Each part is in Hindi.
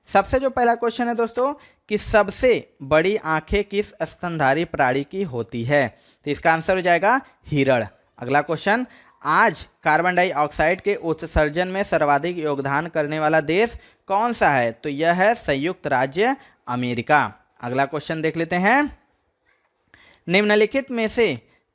सबसे जो पहला क्वेश्चन है दोस्तों कि सबसे बड़ी आंखें किस स्तनधारी प्राणी की होती है, तो इसका आंसर हो जाएगा हिरण। अगला क्वेश्चन, आज कार्बन डाइऑक्साइड के उत्सर्जन में सर्वाधिक योगदान करने वाला देश कौन सा है, तो यह है संयुक्त राज्य अमेरिका। अगला क्वेश्चन देख लेते हैं, निम्नलिखित में से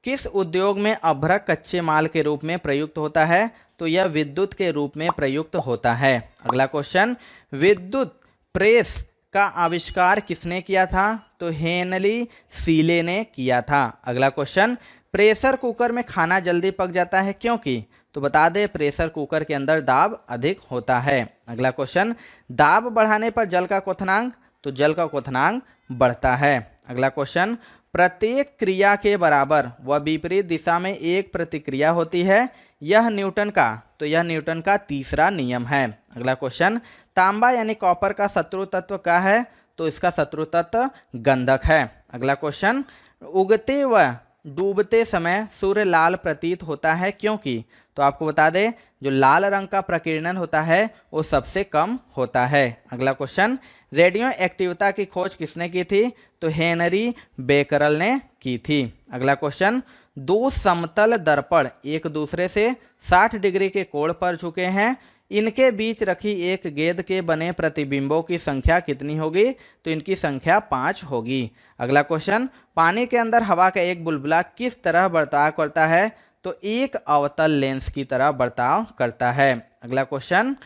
किस उद्योग में अभ्रक कच्चे माल के रूप में प्रयुक्त होता है, तो यह विद्युत के रूप में प्रयुक्त होता है। अगला क्वेश्चन, विद्युत प्रेस का आविष्कार किसने किया था, तो हेनली सीले ने किया था। अगला क्वेश्चन, प्रेशर कुकर में खाना जल्दी पक जाता है क्योंकि, तो बता दें प्रेशर कुकर के अंदर दाब अधिक होता है। अगला क्वेश्चन, दाब बढ़ाने पर जल का क्वथनांक, तो जल का क्वथनांक बढ़ता है। अगला क्वेश्चन, प्रत्येक क्रिया के बराबर व विपरीत दिशा में एक प्रतिक्रिया होती है, यह न्यूटन का, तो यह न्यूटन का तीसरा नियम है। अगला क्वेश्चन, तांबा यानी कॉपर का शत्रु तत्व क्या है, तो इसका शत्रु तत्व गंधक है। अगला क्वेश्चन, उगते व डूबते समय सूर्य लाल प्रतीत होता है क्योंकि, तो आपको बता दें जो लाल रंग का प्रकीर्णन होता है वो सबसे कम होता है। अगला क्वेश्चन, रेडियो एक्टिविटी की खोज किसने की थी, तो हेनरी बेकरल ने की थी। अगला क्वेश्चन, दो समतल दर्पण एक दूसरे से 60 डिग्री के कोण पर झुके हैं, इनके बीच रखी एक गेंद के बने प्रतिबिंबों की संख्या कितनी होगी, तो इनकी संख्या 5 होगी। अगला क्वेश्चन, पानी के अंदर हवा का एक बुलबुला किस तरह बर्ताव करता है, तो एक अवतल लेंस की तरह बर्ताव करता है। अगला क्वेश्चन,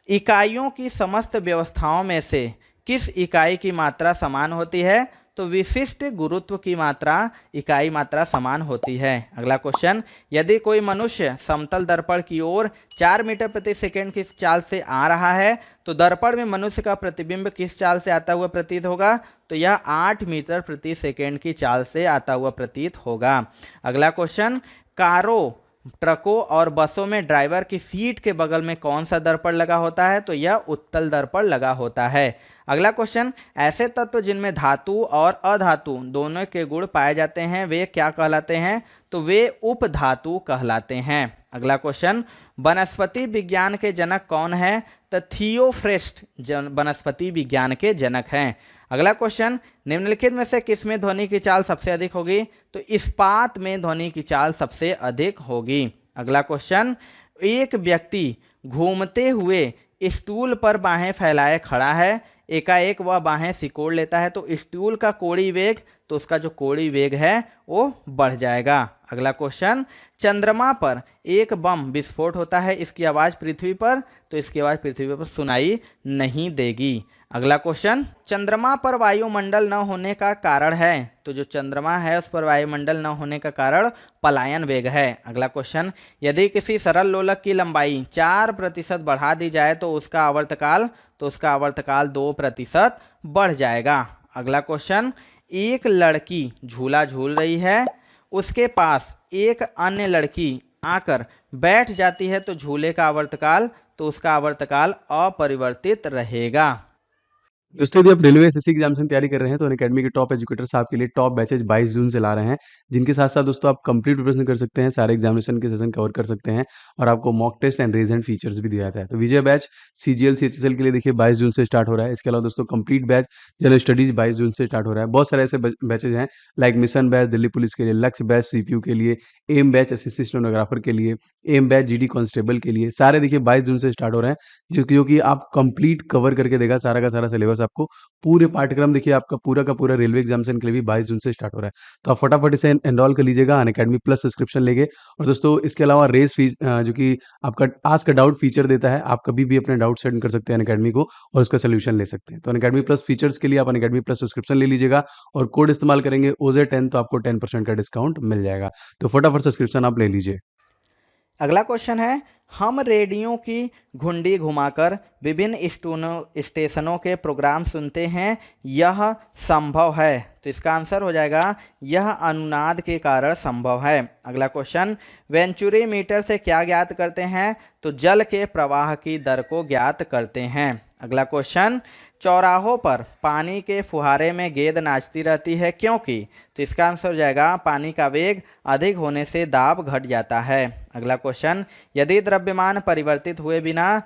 इकाइयों की समस्त व्यवस्थाओं में से किस इकाई की मात्रा समान होती है, तो विशिष्ट गुरुत्व की मात्रा इकाई मात्रा समान होती है। अगला क्वेश्चन, यदि कोई मनुष्य समतल दर्पण की ओर 4 मीटर प्रति सेकंड की चाल से आ रहा है, तो दर्पण में मनुष्य का प्रतिबिंब किस चाल से आता हुआ प्रतीत होगा, तो यह 8 मीटर प्रति सेकंड की चाल से आता हुआ प्रतीत होगा। अगला क्वेश्चन, कारों, ट्रकों और बसों में ड्राइवर की सीट के बगल में कौन सा दर्पण लगा होता है, तो यह उत्तल दर्पण लगा होता है। अगला क्वेश्चन, ऐसे तत्व जिनमें धातु और अधातु दोनों के गुण पाए जाते हैं वे क्या कहलाते हैं, तो वे उपधातु कहलाते हैं। अगला क्वेश्चन, वनस्पति विज्ञान के जनक कौन है, तो थियोफ्रेस्ट वनस्पति विज्ञान के जनक हैं। अगला क्वेश्चन, निम्नलिखित में से किसमें ध्वनि की चाल सबसे अधिक होगी, तो इस्पात में ध्वनि की चाल सबसे अधिक होगी। अगला क्वेश्चन, एक व्यक्ति घूमते हुए स्टूल पर बाहें फैलाए खड़ा है, एकाएक वह बाहें सिकोड़ लेता है, तो स्टूल का कोणीय वेग, तो उसका जो कोणीय वेग है वो बढ़ जाएगा। अगला क्वेश्चन, चंद्रमा पर एक बम विस्फोट होता है, इसकी आवाज़ पृथ्वी पर, तो इसकी आवाज़ पृथ्वी पर सुनाई नहीं देगी। अगला क्वेश्चन, चंद्रमा पर वायुमंडल न होने का कारण है, तो जो चंद्रमा है उस पर वायुमंडल न होने का कारण पलायन वेग है। अगला क्वेश्चन, यदि किसी सरल लोलक की लंबाई 4% बढ़ा दी जाए तो उसका आवर्तकाल, तो उसका आवर्तकाल 2% बढ़ जाएगा। अगला क्वेश्चन, एक लड़की झूला झूल रही है, उसके पास एक अन्य लड़की आकर बैठ जाती है, तो झूले का आवर्तकाल, तो उसका आवर्तकाल अपरिवर्तित रहेगा। दोस्तों यदि आप रेलवे एसएससी एग्जामिनेशन की तैयारी कर रहे हैं तो अनअकैडमी के टॉप एजुकेटर्स आपके लिए टॉप बैचेज 22 जून से ला रहे हैं, जिनके साथ साथ दोस्तों आप कंप्लीट प्रिपरेशन कर सकते हैं, सारे एग्जामिनेशन के सेशन कवर कर सकते हैं और आपको mock test and rage and features भी दिया जाता है। तो विजय बैच सीजीएल सीएचएसएल के लिए देखिए 22 जून से स्टार्ट हो रहा है। इसके अलावा दोस्तों कंप्लीट बैच जनरल स्टडीज 22 जून से स्टार्ट हो रहा है। बहुत सारे ऐसे बैचेज हैं like mission batch Delhi police के लिए, लक्ष्य बैच सीपीयू के लिए, एम बैच एसएससी स्टेनोग्राफर के लिए, एम बैच जीडी कांस्टेबल के लिए, सारे देखिए 22 जून से स्टार्ट हो रहे हैं, जो कि आप कंप्लीट कवर करके देगा सारा का सारा सिलेबस आपको। पूरे पाठ्यक्रम देखिए आपका पूरा का पूरा रेलवे एग्जामिनेशन के लिए भी 22 जून से स्टार्ट हो रहा है। तो आप फटाफट इसे एनरोल कर लीजिएगा अनअकैडमी प्लस सब्सक्रिप्शन लेके। और दोस्तों इसके अलावा रेस फीस जो कि आपका आस्क डाउट फीचर देता है, आप कभी भी अपने डाउट सेंड कर सकते हैं अनअकैडमी को और उसका सोल्यूशन ले सकते हैं। तो अनअकैडमी प्लस फीचर्स के लिए आप अनअकैडमी प्लस सब्सक्रिप्शन ले लीजिएगा और कोड इस्तेमाल करेंगे OJ10 तो आपको 10% का डिस्काउंट मिल जाएगा। तो फटाफट सब्सक्रिप्शन आप ले लीजिए। अगला क्वेश्चन है, हम रेडियो की घुंडी घुमाकर विभिन्न स्टेशनों के प्रोग्राम सुनते हैं, यह संभव है, तो इसका आंसर हो जाएगा यह अनुनाद के कारण संभव है। अगला क्वेश्चन, वेंचुरी मीटर से क्या ज्ञात करते हैं, तो जल के प्रवाह की दर को ज्ञात करते हैं। अगला क्वेश्चन, चौराहों पर पानी के फुहारे में गेंद नाचती रहती है क्योंकि, तो इसका आंसर हो जाएगा पानी का वेग अधिक होने से दाब घट जाता है। अगला क्वेश्चन, यदि द्रव्यमान परिवर्तित हुए बिना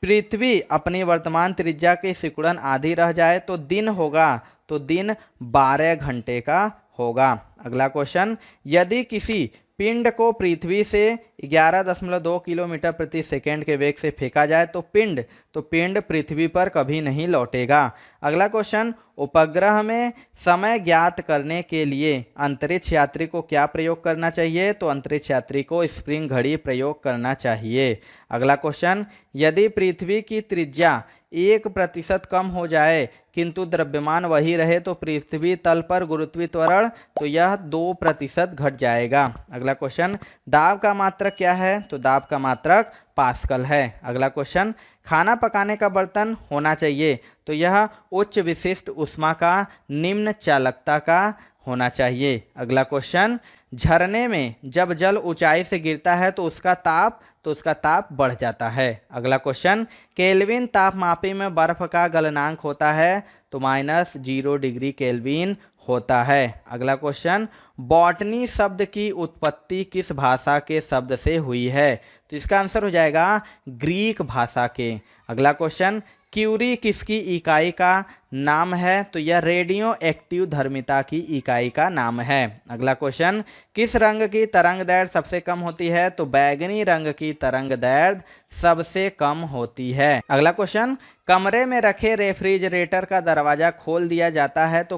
पृथ्वी अपनी वर्तमान त्रिज्या के सिकुड़न आधी रह जाए तो दिन होगा, तो दिन 12 घंटे का होगा। अगला क्वेश्चन, यदि किसी पिंड को पृथ्वी से 11.2 किलोमीटर प्रति सेकंड के वेग से फेंका जाए तो पिंड पृथ्वी पर कभी नहीं लौटेगा। अगला क्वेश्चन, उपग्रह में समय ज्ञात करने के लिए अंतरिक्ष यात्री को क्या प्रयोग करना चाहिए? तो अंतरिक्ष यात्री को स्प्रिंग घड़ी प्रयोग करना चाहिए। अगला क्वेश्चन, यदि पृथ्वी की त्रिज्या 1% कम हो जाए किंतु द्रव्यमान वही रहे तो पृथ्वी तल पर गुरुत्वाकर्षण तो यह 2% घट जाएगा। अगला क्वेश्चन, दाब का मात्रक क्या है? तो दाब का मात्रक पास्कल है। अगला क्वेश्चन, खाना पकाने का बर्तन होना चाहिए तो यह उच्च विशिष्ट ऊष्मा का, निम्न चालकता का होना चाहिए। अगला क्वेश्चन, झरने में जब जल ऊंचाई से गिरता है तो उसका ताप बढ़ जाता है। अगला क्वेश्चन, केल्विन तापमापी में बर्फ का गलनांक होता है तो -0 डिग्री केल्विन होता है। अगला क्वेश्चन, बॉटनी शब्द की उत्पत्ति किस भाषा के शब्द से हुई है? तो इसका आंसर हो जाएगा ग्रीक भाषा के। अगला क्वेश्चन, क्यूरी किसकी इकाई का नाम है? तो यह रेडियो एक्टिव धर्मिता की इकाई का नाम है। अगला क्वेश्चन, किस रंग की तरंग दैर्ध्य सबसे कम होती है? तो बैगनी रंग की तरंग दैर्ध्य सबसे कम होती है। अगला क्वेश्चन, कमरे में रखे रेफ्रिजरेटर का दरवाजा खोल दिया जाता है तो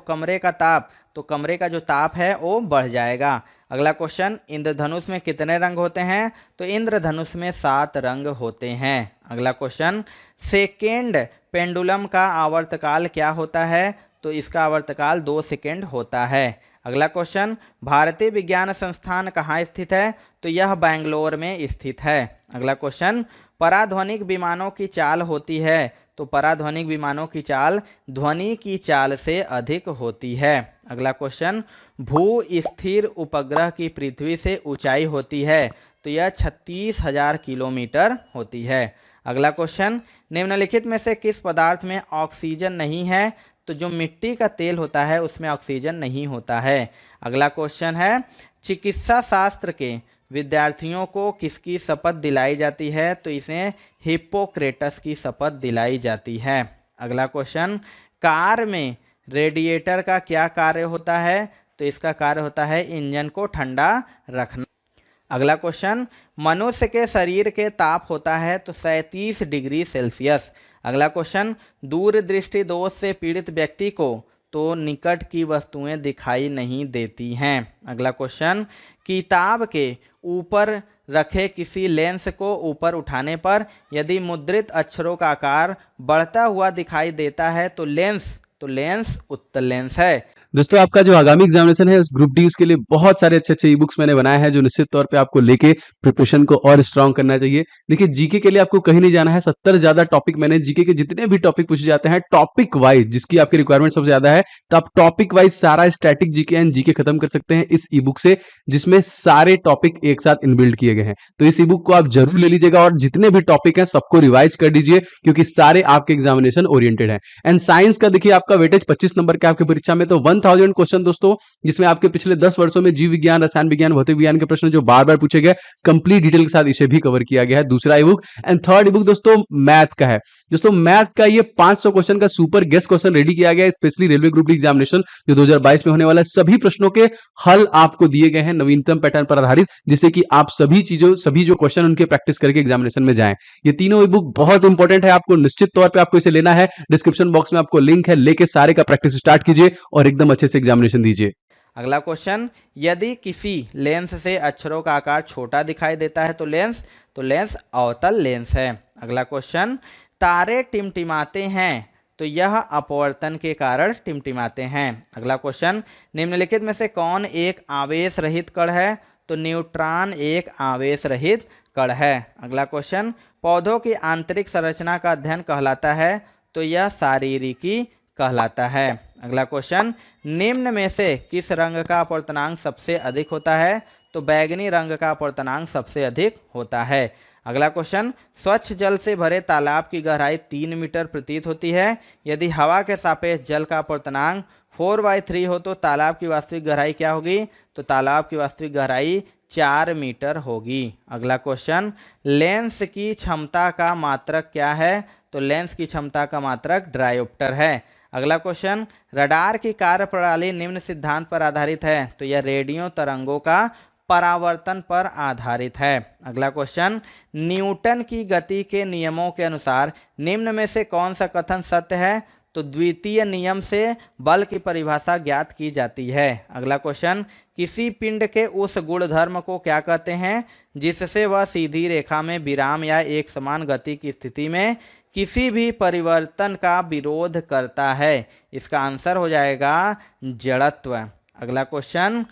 कमरे का जो ताप है वो बढ़ जाएगा। अगला क्वेश्चन, इंद्रधनुष में कितने रंग होते हैं? तो इंद्रधनुष में 7 रंग होते हैं। अगला क्वेश्चन, सेकेंड पेंडुलम का आवर्तकाल क्या होता है? तो इसका आवर्तकाल 2 सेकेंड होता है। अगला क्वेश्चन, भारतीय विज्ञान संस्थान कहाँ स्थित है? तो यह बेंगलोर में स्थित है। अगला क्वेश्चन, पराध्वनिक विमानों की चाल होती है तो पराध्वनिक विमानों की चाल ध्वनि की चाल से अधिक होती है। अगला क्वेश्चन, भू स्थिर उपग्रह की पृथ्वी से ऊंचाई होती है तो यह 36,000 किलोमीटर होती है। अगला क्वेश्चन, निम्नलिखित में से किस पदार्थ में ऑक्सीजन नहीं है? तो जो मिट्टी का तेल होता है उसमें ऑक्सीजन नहीं होता है। अगला क्वेश्चन है, चिकित्सा शास्त्र के विद्यार्थियों को किसकी शपथ दिलाई जाती है? तो इसे हिप्पोक्रेटस की शपथ दिलाई जाती है। अगला क्वेश्चन, कार में रेडिएटर का क्या कार्य होता है? तो इसका कार्य होता है इंजन को ठंडा रखना। अगला क्वेश्चन, मनुष्य के शरीर के ताप होता है तो 37 डिग्री सेल्सियस। अगला क्वेश्चन, दूरदृष्टि दोष से पीड़ित व्यक्ति को तो निकट की वस्तुएं दिखाई नहीं देती हैं। अगला क्वेश्चन, किताब के ऊपर रखे किसी लेंस को ऊपर उठाने पर यदि मुद्रित अक्षरों का आकार बढ़ता हुआ दिखाई देता है तो लेंस उत्तल लेंस है। दोस्तों आपका जो आगामी एग्जामिनेशन है उस ग्रुप डी उसके लिए बहुत सारे अच्छे ई बुक्स मैंने बनाए हैं जो निश्चित तौर पे आपको लेके प्रिपरेशन को और स्ट्रांग करना चाहिए। देखिए जीके के लिए आपको कहीं नहीं जाना है, 70 ज्यादा टॉपिक मैंने जीके के जितने भी टॉपिक पूछे जाते हैं टॉपिक वाइज जिसकी आपकी रिक्वायरमेंट सबसे ज्यादा है तो आप टॉपिक वाइज सारा स्टैटिक जीके एंड जीके खत्म कर सकते हैं इस ई बुक से, जिसमें सारे टॉपिक एक साथ इनबिल्ड किए गए हैं। तो इस ई बुक को आप जरूर ले लीजिएगा और जितने भी टॉपिक हैं सबको रिवाइज कर दीजिए क्योंकि सारे आपके एग्जामिनेशन ओरिएंटेड है। एंड साइंस का देखिए आपका वेटेज 25 नंबर के आपके परीक्षा में तो 1000 क्वेश्चन दोस्तों जिसमें आपके पिछले 10 वर्षों में जीव विज्ञान, रसायन विज्ञान, भौतिक विज्ञान के प्रश्न जो बार बार पूछे गए कंप्लीट डिटेल के साथ इसे भी कवर किया गया है। दूसरा ई book and third E book दोस्तों मैथ का है। दोस्तों मैथ का ये 500 क्वेश्चन का सुपर गेस्ट क्वेश्चन रेडी किया गया है specially railway group D examination जो 2022 में होने वाला है। सभी प्रश्नों के हल आपको दिए गए हैं नवीनतम पैटर्न पर आधारित, जिससे कि आप सभी जो क्वेश्चन उनके प्रैक्टिस करके एग्जामिनेशन में जाएं। ये तीनों ई बुक बहुत इंपॉर्टेंट है, आपको निश्चित तौर पर आपको इसे लेना है। डिस्क्रिप्शन बॉक्स में आपको लिंक है, लेके सारे का प्रैक्टिस स्टार्ट कीजिए और एकदम अच्छे से एग्जामिनेशन दीजिए। अगला क्वेश्चन, यदि किसी लेंस से अक्षरों का आकार छोटा दिखाई देता है तो लेंस अवतल लेंस है। अगला क्वेश्चन, तारे टिमटिमाते हैं तो यह अपवर्तन के कारण टिमटिमाते हैं। अगला क्वेश्चन, निम्नलिखित में से कौन एक आवेश रहित कण है? तो न्यूट्रॉन एक आवेश रहित कण है। अगला क्वेश्चन, पौधों की आंतरिक संरचना का अध्ययन कहलाता है तो यह शारीरिकी कहलाता है। अगला क्वेश्चन, निम्न में से किस रंग का अपवर्तनांक सबसे अधिक होता है? तो बैगनी रंग का अपवर्तनांक सबसे अधिक होता है। अगला क्वेश्चन, स्वच्छ जल से भरे तालाब की गहराई 3 मीटर प्रतीत होती है। यदि हवा के सापेक्ष जल का अपवर्तनांक 4/3 हो तो तालाब की वास्तविक गहराई क्या होगी? तो तालाब की वास्तविक गहराई 4 मीटर होगी। अगला क्वेश्चन, लेंस की क्षमता का मात्रक क्या है? तो लेंस की क्षमता का मात्रक डायोप्टर है। अगला क्वेश्चन, रडार की कार्यप्रणाली निम्न सिद्धांत पर आधारित है। तो यह रेडियो तरंगों का परावर्तन पर आधारित है। अगला क्वेश्चन, न्यूटन की गति के नियमों के अनुसार निम्न में से कौन सा कथन सत्य है? तो द्वितीय नियम से बल की परिभाषा ज्ञात की जाती है। अगला क्वेश्चन, किसी पिंड के उस गुणधर्म को क्या कहते हैं जिससे वह सीधी रेखा में विराम या एक समान गति की स्थिति में किसी भी परिवर्तन का विरोध करता है? इसका आंसर हो जाएगा जड़त्व। अगला क्वेश्चन,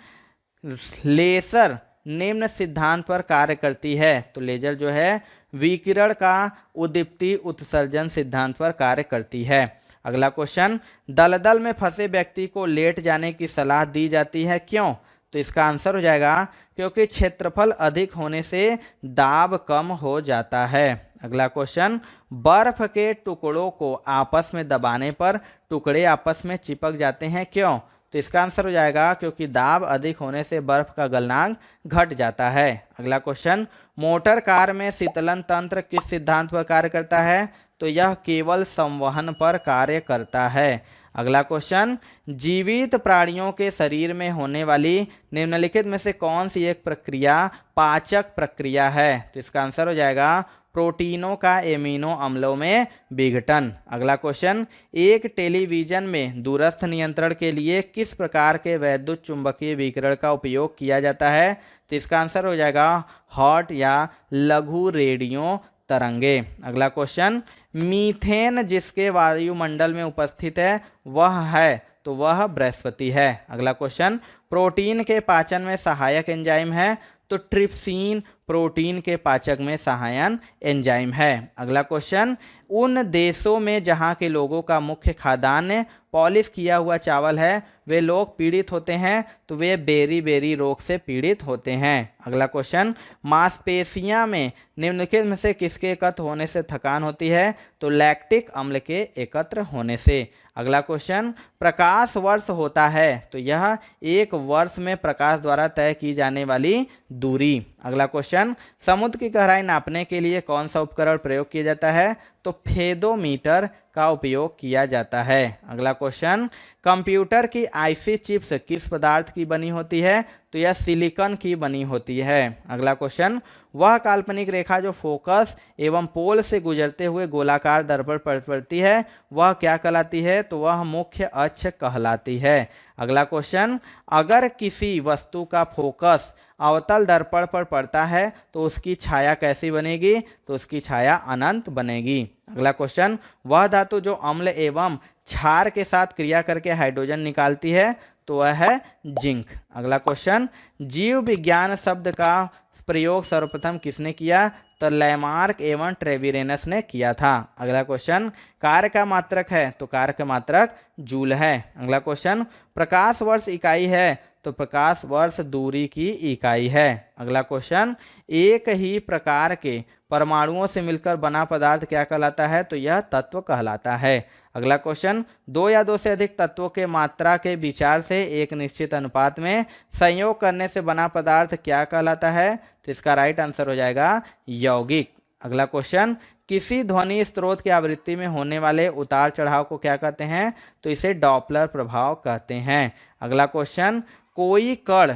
लेजर निम्न सिद्धांत पर कार्य करती है। तो लेजर जो है विकिरण का उद्दीप्ति उत्सर्जन सिद्धांत पर कार्य करती है। अगला क्वेश्चन, दलदल में फंसे व्यक्ति को लेट जाने की सलाह दी जाती है, क्यों? तो इसका आंसर हो जाएगा क्योंकि क्षेत्रफल अधिक होने से दाब कम हो जाता है। अगला क्वेश्चन, बर्फ के टुकड़ों को आपस में दबाने पर टुकड़े आपस में चिपक जाते हैं, क्यों? तो इसका आंसर हो जाएगा क्योंकि दाब अधिक होने से बर्फ का गलनांक घट जाता है। अगला क्वेश्चन, मोटर कार में शीतलन तंत्र किस सिद्धांत पर कार्य करता है? तो यह केवल संवहन पर कार्य करता है। अगला क्वेश्चन, जीवित प्राणियों के शरीर में होने वाली निम्नलिखित में से कौन सी एक प्रक्रिया पाचक प्रक्रिया है? तो इसका आंसर हो जाएगा प्रोटीनों का एमिनो अम्लों में विघटन। अगला क्वेश्चन, एक टेलीविजन में दूरस्थ नियंत्रण के लिए किस प्रकार के वैद्युत चुंबकीय विकिरण का उपयोग किया जाता है? तो इसका आंसर हो जाएगा हॉट या लघु रेडियो तरंगे। अगला क्वेश्चन, मीथेन जिसके वायुमंडल में उपस्थित है वह है, तो वह बृहस्पति है। अगला क्वेश्चन, प्रोटीन के पाचन में सहायक एंजाइम है। तो ट्रिप्सिन प्रोटीन के पाचक में सहायक एंजाइम है। अगला क्वेश्चन, उन देशों में जहां के लोगों का मुख्य खाद्यान्न पॉलिश किया हुआ चावल है वे लोग पीड़ित होते हैं, तो वे बेरी रोग से पीड़ित होते हैं। अगला क्वेश्चन, मांसपेशियां में निम्नलिखित में से किसके एकत्र होने से थकान होती है? तो लैक्टिक अम्ल के एकत्र होने से। अगला क्वेश्चन, प्रकाश वर्ष होता है, तो यह एक वर्ष में प्रकाश द्वारा तय की जाने वाली दूरी। अगला क्वेश्चन, समुद्र की गहराई नापने के लिए कौन सा उपकरण प्रयोग किया जाता है? तो फेदोमीटर का उपयोग किया जाता है। अगला क्वेश्चन, कंप्यूटर की आईसी चिप्स किस पदार्थ की बनी होती है? तो यह सिलिकॉन की बनी होती है। अगला क्वेश्चन, वह काल्पनिक रेखा जो फोकस एवं पोल से गुजरते हुए गोलाकार दर्पण पर पड़ती है वह क्या कहलाती है? तो वह मुख्य अक्ष कहलाती है। अगला क्वेश्चन, अगर किसी वस्तु का फोकस अवतल दर्पण पर पड़ता है तो उसकी छाया कैसी बनेगी? तो उसकी छाया अनंत बनेगी। अगला क्वेश्चन, वह धातु जो अम्ल एवं क्षार के साथ क्रिया करके हाइड्रोजन निकालती है, तो वह है जिंक। अगला क्वेश्चन, जीव विज्ञान शब्द का प्रयोग सर्वप्रथम किसने किया? तो लैमार्क एवं ट्रेविरेनस ने किया था। अगला क्वेश्चन, कार्य का मात्रक है, तो कार्य का मात्रक जूल है। अगला क्वेश्चन, प्रकाश वर्ष इकाई है, तो प्रकाश वर्ष दूरी की इकाई है। अगला क्वेश्चन, एक ही प्रकार के परमाणुओं से मिलकर बना पदार्थ क्या कहलाता है? तो यह तत्व कहलाता है। अगला क्वेश्चन, दो या दो से अधिक तत्वों के मात्रा के विचार से एक निश्चित अनुपात में संयोग करने से बना पदार्थ क्या कहलाता है? तो इसका राइट आंसर हो जाएगा यौगिक। अगला क्वेश्चन, किसी ध्वनि स्रोत की आवृत्ति में होने वाले उतार चढ़ाव को क्या कहते हैं? तो इसे डॉपलर प्रभाव कहते हैं। अगला क्वेश्चन, कोई कण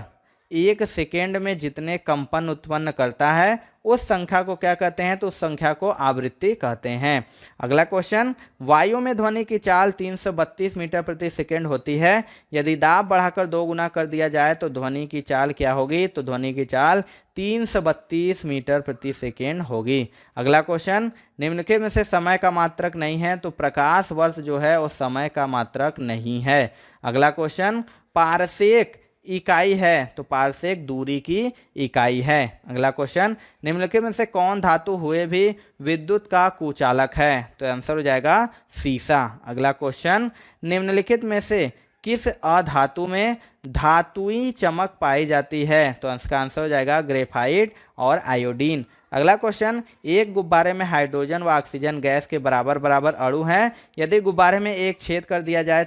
एक सेकेंड में जितने कंपन उत्पन्न करता है उस संख्या को क्या कहते हैं? तो उस संख्या को आवृत्ति कहते हैं। अगला क्वेश्चन, वायु में ध्वनि की चाल 332 मीटर प्रति सेकेंड होती है। यदि दाब बढ़ाकर 2 गुना कर दिया जाए तो ध्वनि की चाल क्या होगी? तो ध्वनि की चाल 332 मीटर प्रति सेकेंड होगी। अगला क्वेश्चन, निम्नलिखित में से समय का मात्रक नहीं है, तो प्रकाश वर्ष जो है वो समय का मात्रक नहीं है। अगला क्वेश्चन, पारसेक इकाई है, तो पारसेक दूरी की इकाई है। अगला क्वेश्चन, निम्नलिखित में से कौन धातु हुए भी विद्युत का कुचालक है? तो आंसर हो जाएगा सीसा। अगला क्वेश्चन, निम्नलिखित में से किस अधातु में धातुई चमक पाई जाती है? तो इसका आंसर हो जाएगा ग्रेफाइट और आयोडीन। अगला क्वेश्चन, एक गुब्बारे में हाइड्रोजन व ऑक्सीजन गैस के बराबर बराबर अणु हैं। यदि गुब्बारे में एक छेद कर दिया जाए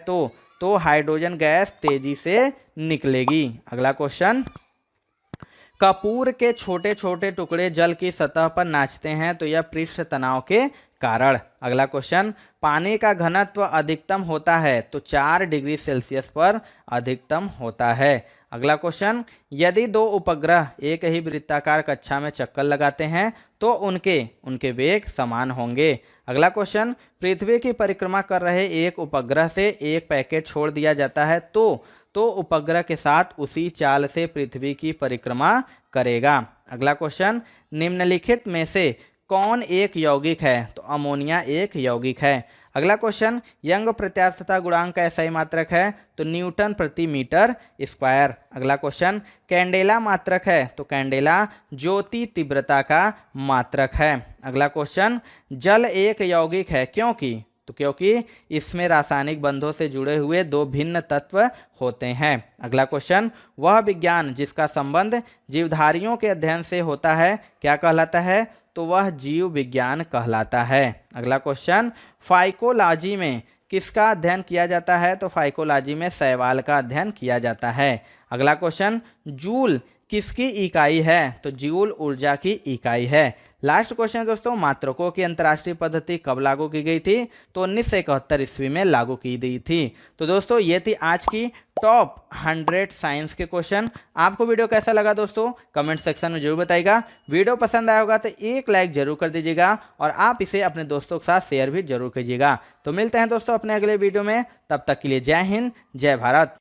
तो हाइड्रोजन गैस तेजी से निकलेगी। अगला क्वेश्चन, कपूर के छोटे छोटे टुकड़े जल की सतह पर नाचते हैं तो यह पृष्ठ तनाव के कारण। अगला क्वेश्चन, पानी का घनत्व अधिकतम होता है तो 4 डिग्री सेल्सियस पर अधिकतम होता है। अगला क्वेश्चन, यदि दो उपग्रह एक ही वृत्ताकार कक्षा में चक्कर लगाते हैं तो उनके वेग समान होंगे। अगला क्वेश्चन, पृथ्वी की परिक्रमा कर रहे एक उपग्रह से एक पैकेट छोड़ दिया जाता है तो उपग्रह के साथ उसी चाल से पृथ्वी की परिक्रमा करेगा। अगला क्वेश्चन, निम्नलिखित में से कौन एक यौगिक है? तो अमोनिया एक यौगिक है। अगला क्वेश्चन, यंग प्रत्यास्थता गुणांक का SI मात्रक है? तो न्यूटन प्रति मीटर स्क्वायर। अगला क्वेश्चन, कैंडेला मात्रक है? तो कैंडेला ज्योति तीव्रता का मात्रक है। अगला क्वेश्चन, जल एक यौगिक है क्योंकि इसमें रासायनिक बंधों से जुड़े हुए 2 भिन्न तत्व होते हैं। अगला क्वेश्चन, वह विज्ञान जिसका संबंध जीवधारियों के अध्ययन से होता है क्या कहलाता है? तो वह जीव विज्ञान कहलाता है। अगला क्वेश्चन, फाइकोलॉजी में किसका अध्ययन किया जाता है? तो फाइकोलॉजी में शैवाल का अध्ययन किया जाता है। अगला क्वेश्चन, जूल किसकी इकाई है? तो जूल ऊर्जा की इकाई है। लास्ट क्वेश्चन दोस्तों, मात्रकों की अंतर्राष्ट्रीय पद्धति कब लागू की गई थी? तो 1971 ईस्वी में लागू की गई थी। तो दोस्तों ये थी आज की टॉप 100 साइंस के क्वेश्चन। आपको वीडियो कैसा लगा दोस्तों कमेंट सेक्शन में जरूर बताइएगा। वीडियो पसंद आया होगा तो एक लाइक जरूर कर दीजिएगा और आप इसे अपने दोस्तों के साथ शेयर भी जरूर कीजिएगा। तो मिलते हैं दोस्तों अपने अगले वीडियो में, तब तक के लिए जय हिंद जय भारत।